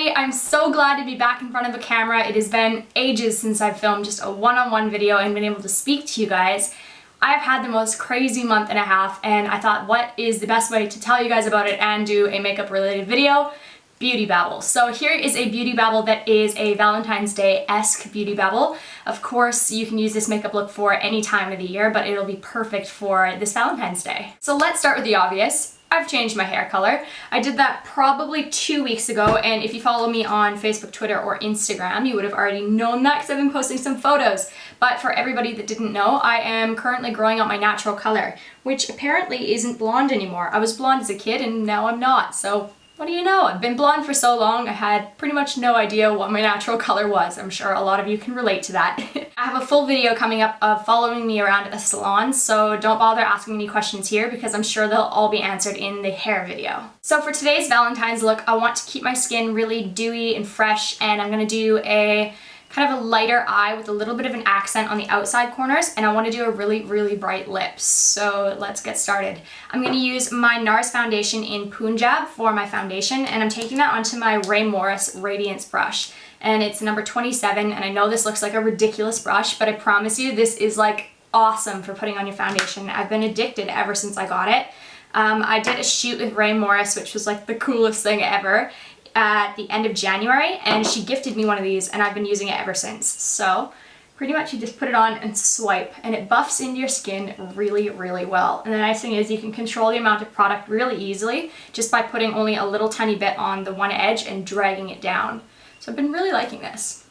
everybody, I'm so glad to be back in front of a camera. It has been ages since I've filmed just a one-on-one video and been able to speak to you guys. I've had the most crazy month and a half, and I thought, what is the best way to tell you guys about it and do a makeup related video? Beauty Babble. So here is a Beauty Babble that is a Valentine's Day-esque Beauty Babble. Of course, you can use this makeup look for any time of the year, but it'll be perfect for this Valentine's Day. So let's start with the obvious. I've changed my hair color. I did that probably 2 weeks ago, and if you follow me on Facebook, Twitter, or Instagram, you would have already known that because I've been posting some photos. But for everybody that didn't know, I am currently growing out my natural color, which apparently isn't blonde anymore. I was blonde as a kid and now I'm not, so what do you know? I've been blonde for so long, I had pretty much no idea what my natural color was. I'm sure a lot of you can relate to that. I have a full video coming up of following me around at a salon, so don't bother asking any questions here because I'm sure they'll all be answered in the hair video. So for today's Valentine's look, I want to keep my skin really dewy and fresh, and I'm gonna do a kind of a lighter eye with a little bit of an accent on the outside corners, and I want to do a really bright lips. So let's get started. I'm going to use my NARS foundation in Punjab for my foundation, and I'm taking that onto my Ray Morris Radiance brush, and it's number 27, and I know this looks like a ridiculous brush, but I promise you this is like awesome for putting on your foundation. I've been addicted ever since I got it. I did a shoot with Ray Morris, which was like the coolest thing ever, at the end of January, and she gifted me one of these and I've been using it ever since. So pretty much you just put it on and swipe and it buffs into your skin really well. And the nice thing is you can control the amount of product really easily just by putting only a little tiny bit on the one edge and dragging it down. So I've been really liking this.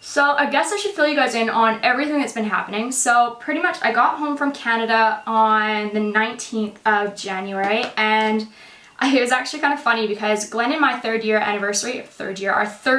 So I guess I should fill you guys in on everything that's been happening. So pretty much I got home from Canada on the 19th of January, and it was actually kind of funny because Glenn and my our third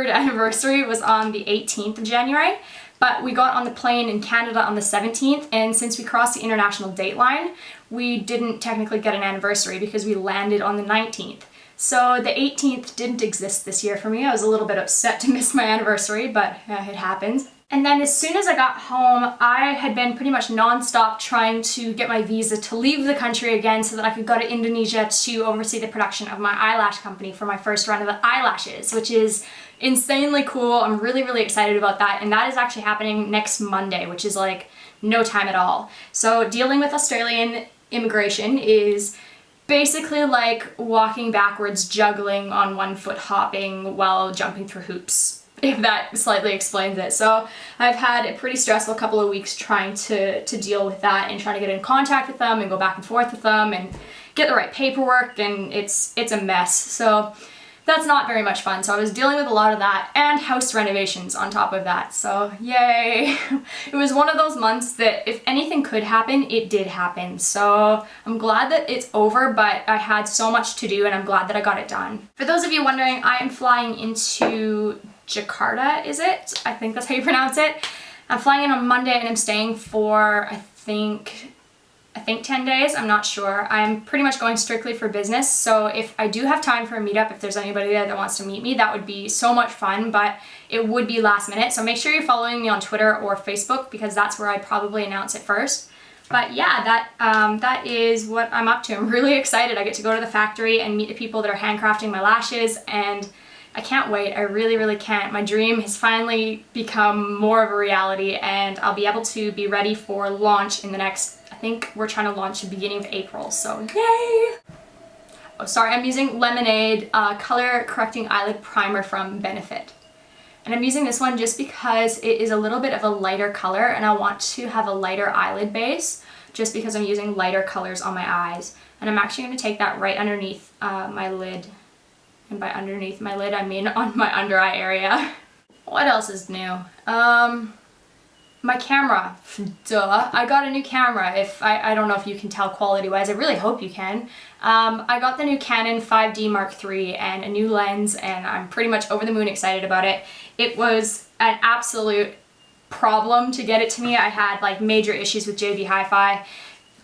anniversary was on the 18th of January, but we got on the plane in Canada on the 17th, and since we crossed the international date line, we didn't technically get an anniversary because we landed on the 19th. So the 18th didn't exist this year for me. I was a little bit upset to miss my anniversary, but it happens. And then as soon as I got home, I had been pretty much non-stop trying to get my visa to leave the country again so that I could go to Indonesia to oversee the production of my eyelash company for my first run of the eyelashes, which is insanely cool. I'm really excited about that, and that is actually happening next Monday, which is like no time at all. So dealing with Australian immigration is basically like walking backwards, juggling on one foot, hopping while jumping through hoops, if that slightly explains it. So I've had a pretty stressful couple of weeks trying to deal with that and trying to get in contact with them and go back and forth with them and get the right paperwork, and it's a mess. So that's not very much fun. So I was dealing with a lot of that and house renovations on top of that. So yay! It was one of those months that if anything could happen, it did happen. So I'm glad that it's over, but I had so much to do and I'm glad that I got it done. For those of you wondering, I am flying into Jakarta, is it? I think that's how you pronounce it. I'm flying in on Monday and I'm staying for, I think 10 days, I'm not sure. I'm pretty much going strictly for business, so if I do have time for a meetup, if there's anybody there that wants to meet me, that would be so much fun, but it would be last minute, so make sure you're following me on Twitter or Facebook because that's where I probably announce it first. But yeah, that is what I'm up to. I'm really excited. I get to go to the factory and meet the people that are handcrafting my lashes, and I can't wait. I really can't. My dream has finally become more of a reality, and I'll be able to be ready for launch in the next, I think we're trying to launch the beginning of April, so yay! Oh, sorry, I'm using Lemonade Color Correcting Eyelid Primer from Benefit. And I'm using this one just because it is a little bit of a lighter color, and I want to have a lighter eyelid base just because I'm using lighter colors on my eyes. And I'm actually going to take that right underneath my lid. And by underneath my lid, I mean on my under eye area. What else is new? My camera. Duh. I got a new camera. I don't know if you can tell quality-wise. I really hope you can. I got the new Canon 5D Mark III and a new lens, and I'm pretty much over the moon excited about it. It was an absolute problem to get it to me. I had like major issues with JB Hi-Fi.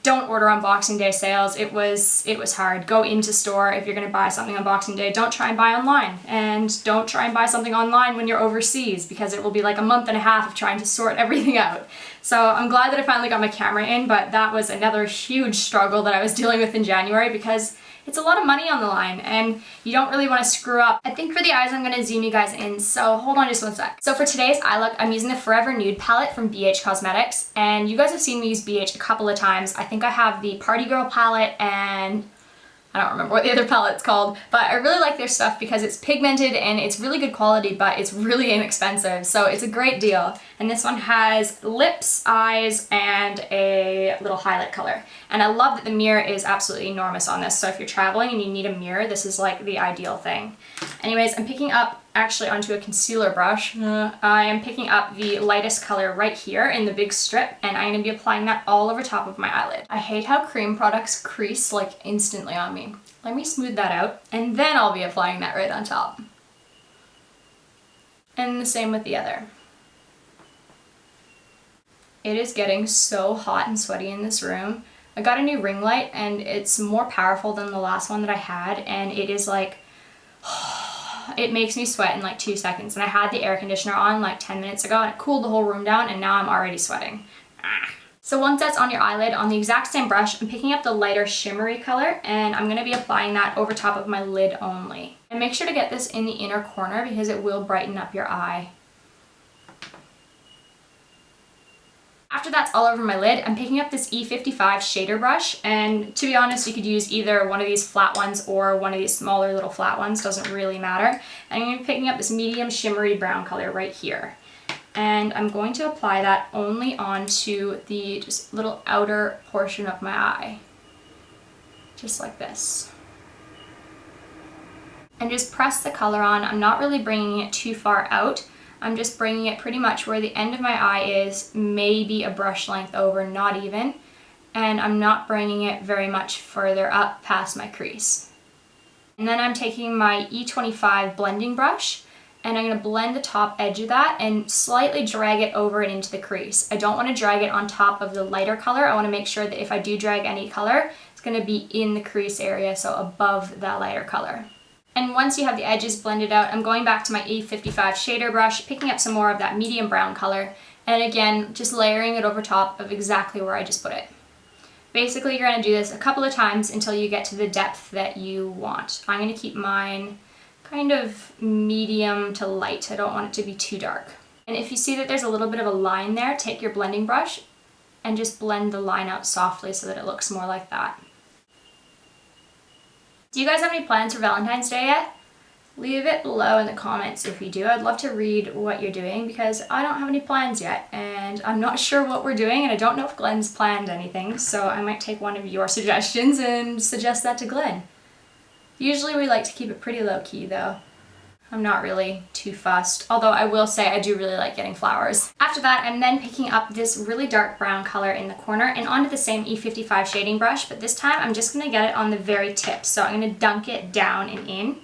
Don't order on Boxing Day sales. It was hard. Go into store if you're gonna buy something on Boxing Day. Don't try and buy online. And don't try and buy something online when you're overseas because it will be like a month and a half of trying to sort everything out. So I'm glad that I finally got my camera in, but that was another huge struggle that I was dealing with in January because it's a lot of money on the line and you don't really want to screw up. I think for the eyes I'm going to zoom you guys in, so hold on just one sec. So for today's eye look, I'm using the Forever Nude palette from BH Cosmetics, and you guys have seen me use BH a couple of times. I think I have the Party Girl palette and I don't remember what the other palette's called, but I really like their stuff because it's pigmented and it's really good quality, but it's really inexpensive, so it's a great deal. And this one has lips, eyes, and a little highlight color. And I love that the mirror is absolutely enormous on this, so if you're traveling and you need a mirror, this is like the ideal thing. Anyways, I'm picking up actually onto a concealer brush. I am picking up the lightest color right here in the big strip, and I'm going to be applying that all over top of my eyelid. I hate how cream products crease like instantly on me. Let me smooth that out, and then I'll be applying that right on top. And the same with the other. It is getting so hot and sweaty in this room. I got a new ring light and it's more powerful than the last one that I had, and it is like, it makes me sweat in like 2 seconds. And I had the air conditioner on like 10 minutes ago and it cooled the whole room down, and now I'm already sweating. So once that's on your eyelid, on the exact same brush, I'm picking up the lighter shimmery color and I'm going to be applying that over top of my lid only. And make sure to get this in the inner corner because it will brighten up your eye. After that's all over my lid, I'm picking up this E55 shader brush, and to be honest, you could use either one of these flat ones or one of these smaller little flat ones, doesn't really matter. And I'm going to be picking up this medium shimmery brown color right here. And I'm going to apply that only onto the just little outer portion of my eye. Just like this. And just press the color on. I'm not really bringing it too far out. I'm just bringing it pretty much where the end of my eye is, maybe a brush length over, not even. And I'm not bringing it very much further up past my crease. And then I'm taking my E25 blending brush and I'm going to blend the top edge of that and slightly drag it over and into the crease. I don't want to drag it on top of the lighter color. I want to make sure that if I do drag any color, it's going to be in the crease area, so above that lighter color. And once you have the edges blended out, I'm going back to my E55 shader brush, picking up some more of that medium brown color, and again, just layering it over top of exactly where I just put it. Basically, you're going to do this a couple of times until you get to the depth that you want. I'm going to keep mine kind of medium to light. I don't want it to be too dark. And if you see that there's a little bit of a line there, take your blending brush and just blend the line out softly so that it looks more like that. Do you guys have any plans for Valentine's Day yet? Leave it below in the comments if you do. I'd love to read what you're doing because I don't have any plans yet and I'm not sure what we're doing, and I don't know if Glenn's planned anything, so I might take one of your suggestions and suggest that to Glenn. Usually we like to keep it pretty low-key though. I'm not really too fussed, although I will say I do really like getting flowers. After that, I'm then picking up this really dark brown color in the corner and onto the same E55 shading brush, but this time I'm just going to get it on the very tip. So I'm going to dunk it down and in,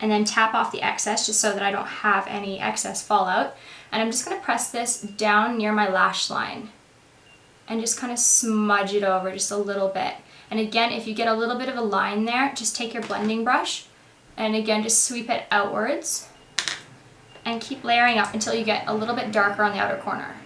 and then tap off the excess just so that I don't have any excess fallout. And I'm just going to press this down near my lash line and just kind of smudge it over just a little bit. And again, if you get a little bit of a line there, just take your blending brush and again, just sweep it outwards and keep layering up until you get a little bit darker on the outer corner.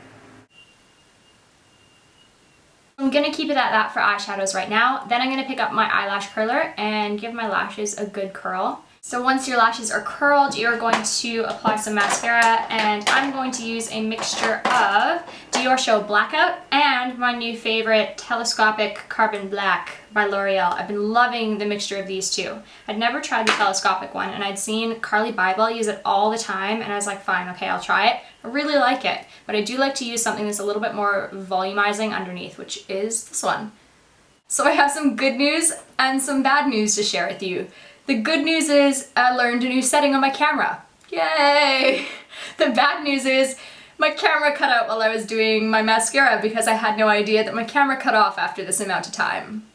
I'm going to keep it at that for eyeshadows right now. Then I'm going to pick up my eyelash curler and give my lashes a good curl. So once your lashes are curled, you're going to apply some mascara, and I'm going to use a mixture of Dior Show Blackout and my new favorite Telescopic Carbon Black by L'Oreal. I've been loving the mixture of these two. I'd never tried the telescopic one, and I'd seen Carly Babble use it all the time, and I was like, fine, okay, I'll try it. I really like it, but I do like to use something that's a little bit more volumizing underneath, which is this one. So I have some good news and some bad news to share with you. The good news is I learned a new setting on my camera. Yay! The bad news is my camera cut out while I was doing my mascara because I had no idea that my camera cut off after this amount of time.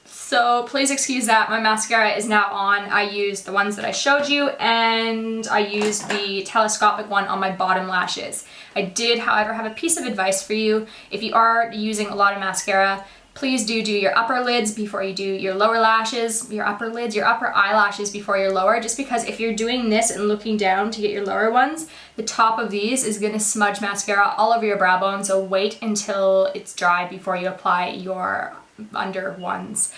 So please excuse that. My mascara is now on. I used the ones that I showed you, and I used the telescopic one on my bottom lashes. I did, however, have a piece of advice for you. If you are using a lot of mascara, please do your upper lids before you do your lower lashes, your upper eyelashes before your lower, just because if you're doing this and looking down to get your lower ones, the top of these is going to smudge mascara all over your brow bone, so wait until it's dry before you apply your under ones.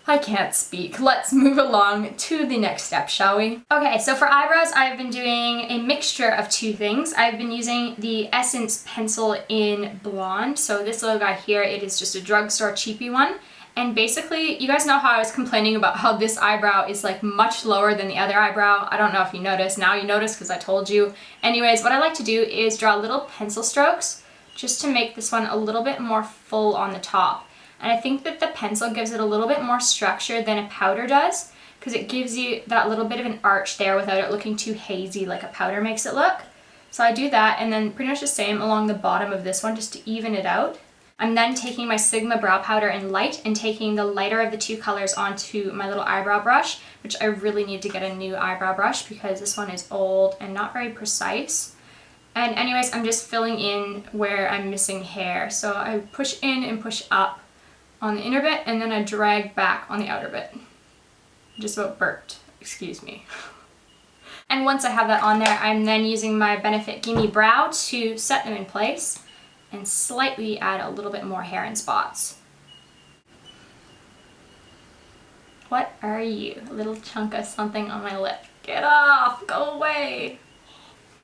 I can't speak. Let's move along to the next step, shall we? Okay, so for eyebrows, I've been doing a mixture of two things. I've been using the Essence pencil in Blonde. So this little guy here, it is just a drugstore cheapy one. And basically, you guys know how I was complaining about how this eyebrow is like much lower than the other eyebrow. I don't know if you noticed. Now you notice because I told you. Anyways, what I like to do is draw little pencil strokes just to make this one a little bit more full on the top. And I think that the pencil gives it a little bit more structure than a powder does, because it gives you that little bit of an arch there without it looking too hazy like a powder makes it look. So I do that, and then pretty much the same along the bottom of this one just to even it out. I'm then taking my Sigma brow powder in light and taking the lighter of the two colors onto my little eyebrow brush, which I really need to get a new eyebrow brush because this one is old and not very precise. And anyways, I'm just filling in where I'm missing hair. So I push in and push up on the inner bit, and then I drag back on the outer bit. Just about burped, excuse me. And once I have that on there, I'm then using my Benefit Gimme Brow to set them in place and slightly add a little bit more hair and spots. What are you? A little chunk of something on my lip. Get off, go away.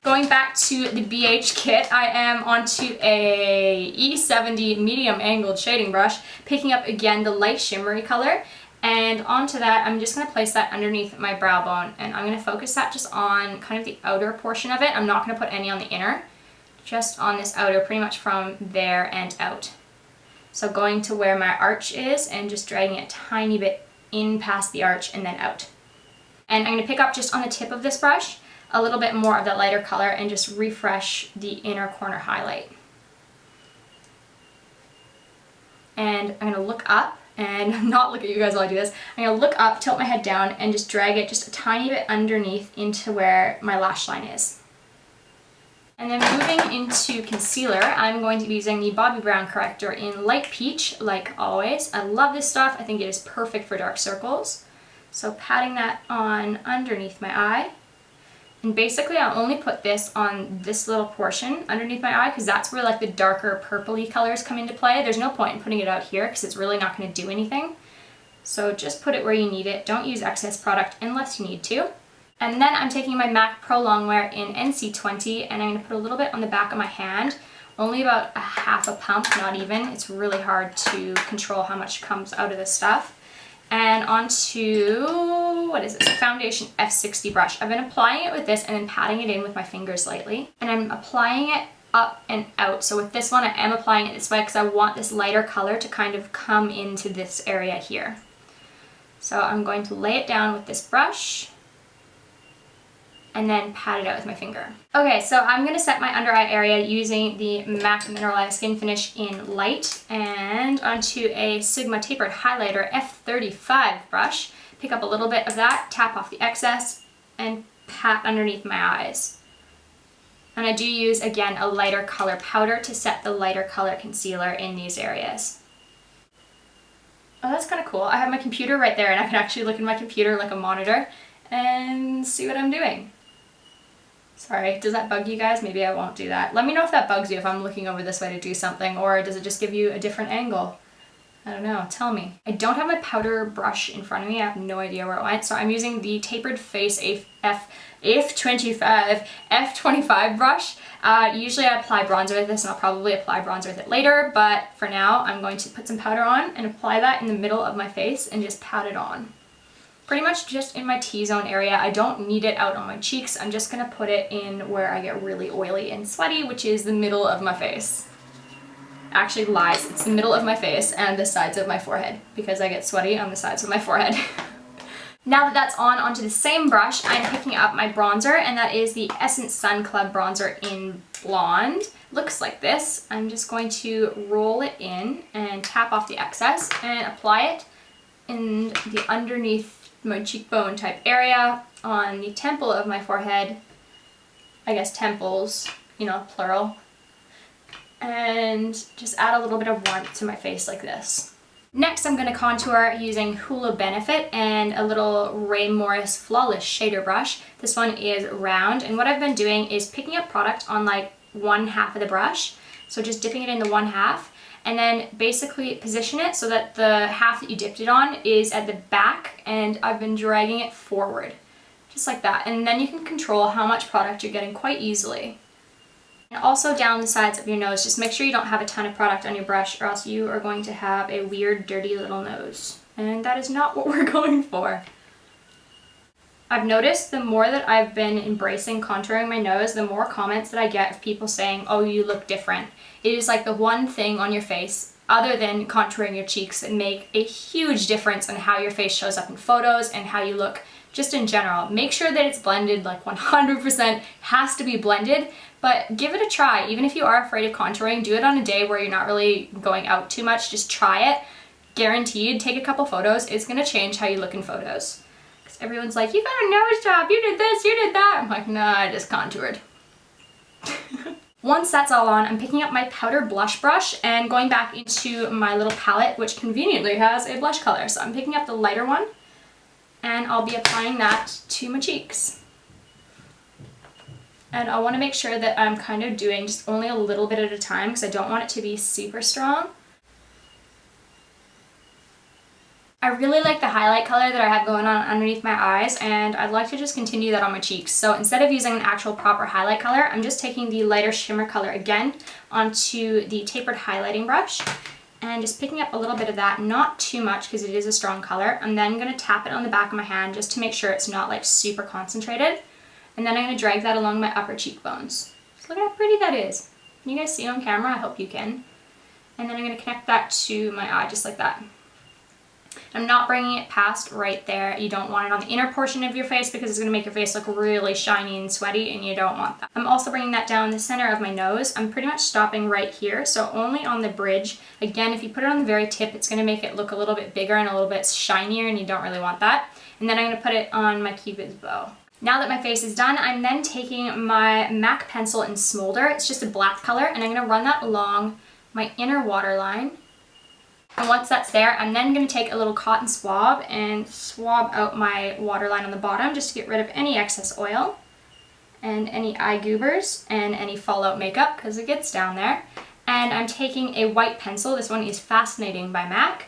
Going back to the BH kit, I am onto a E70 medium angled shading brush, picking up again the light shimmery color, and onto that I'm just going to place that underneath my brow bone, and I'm going to focus that just on kind of the outer portion of it. I'm not going to put any on the inner, just on this outer, pretty much from there and out. So going to where my arch is and just dragging it a tiny bit in past the arch and then out. And I'm going to pick up just on the tip of this brush a little bit more of that lighter color and just refresh the inner corner highlight. And I'm going to look up and not look at you guys while I do this. I'm going to look up, tilt my head down, and just drag it just a tiny bit underneath into where my lash line is. And then moving into concealer, I'm going to be using the Bobbi Brown corrector in Light Peach, like always. I love this stuff. I think it is perfect for dark circles. So patting that on underneath my eye. And basically I'll only put this on this little portion underneath my eye because that's where like the darker purpley colors come into play. There's no point in putting it out here because it's really not going to do anything. So just put it where you need it. Don't use excess product unless you need to. And then I'm taking my MAC Pro Longwear in NC20 and I'm going to put a little bit on the back of my hand. Only about a half a pump, not even. It's really hard to control how much comes out of this stuff. And onto, what is this, foundation F60 brush. I've been applying it with this and then patting it in with my fingers lightly. And I'm applying it up and out. So with this one, I am applying it this way because I want this lighter color to kind of come into this area here. So I'm going to lay it down with this brush and then pat it out with my finger. Okay, so I'm gonna set my under eye area using the MAC Mineralized Skin Finish in Light and onto a Sigma Tapered Highlighter F35 brush. Pick up a little bit of that, tap off the excess, and pat underneath my eyes. And I do use, again, a lighter color powder to set the lighter color concealer in these areas. Oh, that's kind of cool. I have my computer right there and I can actually look at my computer like a monitor and see what I'm doing. Sorry, does that bug you guys? Maybe I won't do that. Let me know if that bugs you if I'm looking over this way to do something, or does it just give you a different angle? I don't know, tell me. I don't have my powder brush in front of me. I have no idea where it went. So I'm using the Tapered Face F25 brush. Usually I apply bronzer with this and I'll probably apply bronzer with it later, but for now I'm going to put some powder on and apply that in the middle of my face and just pat it on. Pretty much just in my T-zone area. I don't need it out on my cheeks. I'm just gonna put it in where I get really oily and sweaty, which is the middle of my face. Actually lies, it's the middle of my face and the sides of my forehead because I get sweaty on the sides of my forehead. Now that that's on, onto the same brush, I'm picking up my bronzer, and that is the Essence Sun Club bronzer in Blonde. Looks like this. I'm just going to roll it in and tap off the excess and apply it in the underneath my cheekbone type area, on the temple of my forehead, I guess temples, you know, plural, and just add a little bit of warmth to my face like this. Next I'm going to contour using Hula Benefit and a little Ray Morris Flawless shader brush. This one is round, and what I've been doing is picking up product on like one half of the brush, so just dipping it in the one half and then basically position it so that the half that you dipped it on is at the back, and I've been dragging it forward, just like that. And then you can control how much product you're getting quite easily. And also down the sides of your nose, just make sure you don't have a ton of product on your brush, or else you are going to have a weird, dirty little nose. And that is not what we're going for. I've noticed the more that I've been embracing contouring my nose, the more comments that I get of people saying, oh, you look different. It is like the one thing on your face, other than contouring your cheeks, that make a huge difference in how your face shows up in photos and how you look just in general. Make sure that it's blended, like 100% has to be blended, but give it a try. Even if you are afraid of contouring, do it on a day where you're not really going out too much. Just try it. Guaranteed, take a couple photos. It's gonna change how you look in photos. Because everyone's like, you got a nose job, you did this, you did that. I'm like, nah, I just contoured. Once that's all on, I'm picking up my powder blush brush and going back into my little palette, which conveniently has a blush color. So I'm picking up the lighter one, and I'll be applying that to my cheeks. And I want to make sure that I'm kind of doing just only a little bit at a time, because I don't want it to be super strong. I really like the highlight color that I have going on underneath my eyes, and I'd like to just continue that on my cheeks. So instead of using an actual proper highlight color, I'm just taking the lighter shimmer color again onto the tapered highlighting brush and just picking up a little bit of that, not too much because it is a strong color. I'm then going to tap it on the back of my hand just to make sure it's not like super concentrated. And then I'm going to drag that along my upper cheekbones. Just look at how pretty that is. Can you guys see on camera? I hope you can. And then I'm going to connect that to my eye just like that. I'm not bringing it past right there. You don't want it on the inner portion of your face because it's going to make your face look really shiny and sweaty, and you don't want that. I'm also bringing that down the center of my nose. I'm pretty much stopping right here, so only on the bridge. Again, if you put it on the very tip, it's going to make it look a little bit bigger and a little bit shinier, and you don't really want that. And then I'm going to put it on my Cupid's bow. Now that my face is done, I'm then taking my MAC pencil in Smolder. It's just a black color, and I'm going to run that along my inner waterline. And once that's there, I'm then going to take a little cotton swab and swab out my waterline on the bottom just to get rid of any excess oil and any eye goobers and any fallout makeup, because it gets down there. And I'm taking a white pencil. This one is Fascinating by MAC,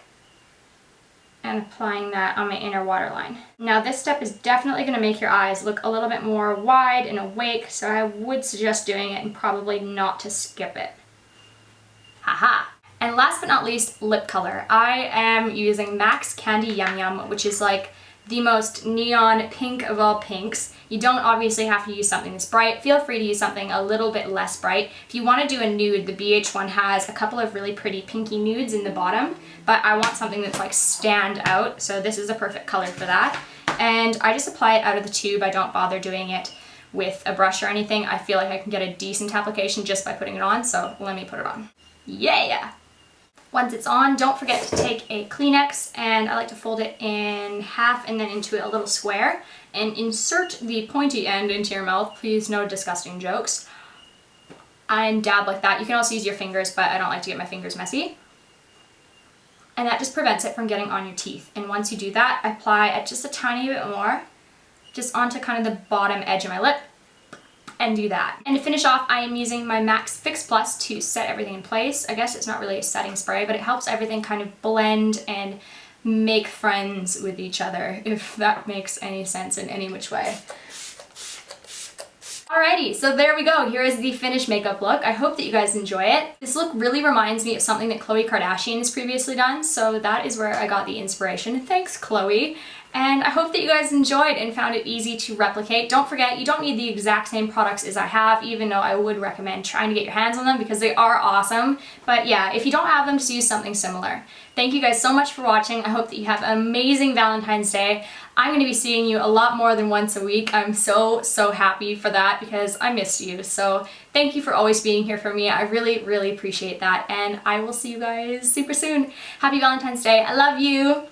and applying that on my inner waterline. Now this step is definitely going to make your eyes look a little bit more wide and awake, so I would suggest doing it and probably not to skip it. Haha! And last but not least, lip color. I am using MAC's Candy Yum Yum, which is like the most neon pink of all pinks. You don't obviously have to use something that's bright. Feel free to use something a little bit less bright. If you want to do a nude, the BH one has a couple of really pretty pinky nudes in the bottom, but I want something that's like stand out, so this is a perfect color for that. And I just apply it out of the tube. I don't bother doing it with a brush or anything. I feel like I can get a decent application just by putting it on, so let me put it on. Yeah! Once it's on, don't forget to take a Kleenex, and I like to fold it in half and then into a little square and insert the pointy end into your mouth. Please, no disgusting jokes. And dab like that. You can also use your fingers, but I don't like to get my fingers messy. And that just prevents it from getting on your teeth. And once you do that, apply it just a tiny bit more, just onto kind of the bottom edge of my lip, and do that. And to finish off, I am using my MAC's Fix Plus to set everything in place. I guess it's not really a setting spray, but it helps everything kind of blend and make friends with each other, if that makes any sense in any which way. Alrighty, so there we go. Here is the finished makeup look. I hope that you guys enjoy it. This look really reminds me of something that Khloe Kardashian has previously done, so that is where I got the inspiration. Thanks, Khloe. And I hope that you guys enjoyed and found it easy to replicate. Don't forget, you don't need the exact same products as I have, even though I would recommend trying to get your hands on them because they are awesome. But yeah, if you don't have them, just use something similar. Thank you guys so much for watching. I hope that you have an amazing Valentine's Day. I'm going to be seeing you a lot more than once a week. I'm so happy for that because I missed you. So thank you for always being here for me. I really appreciate that. And I will see you guys super soon. Happy Valentine's Day. I love you.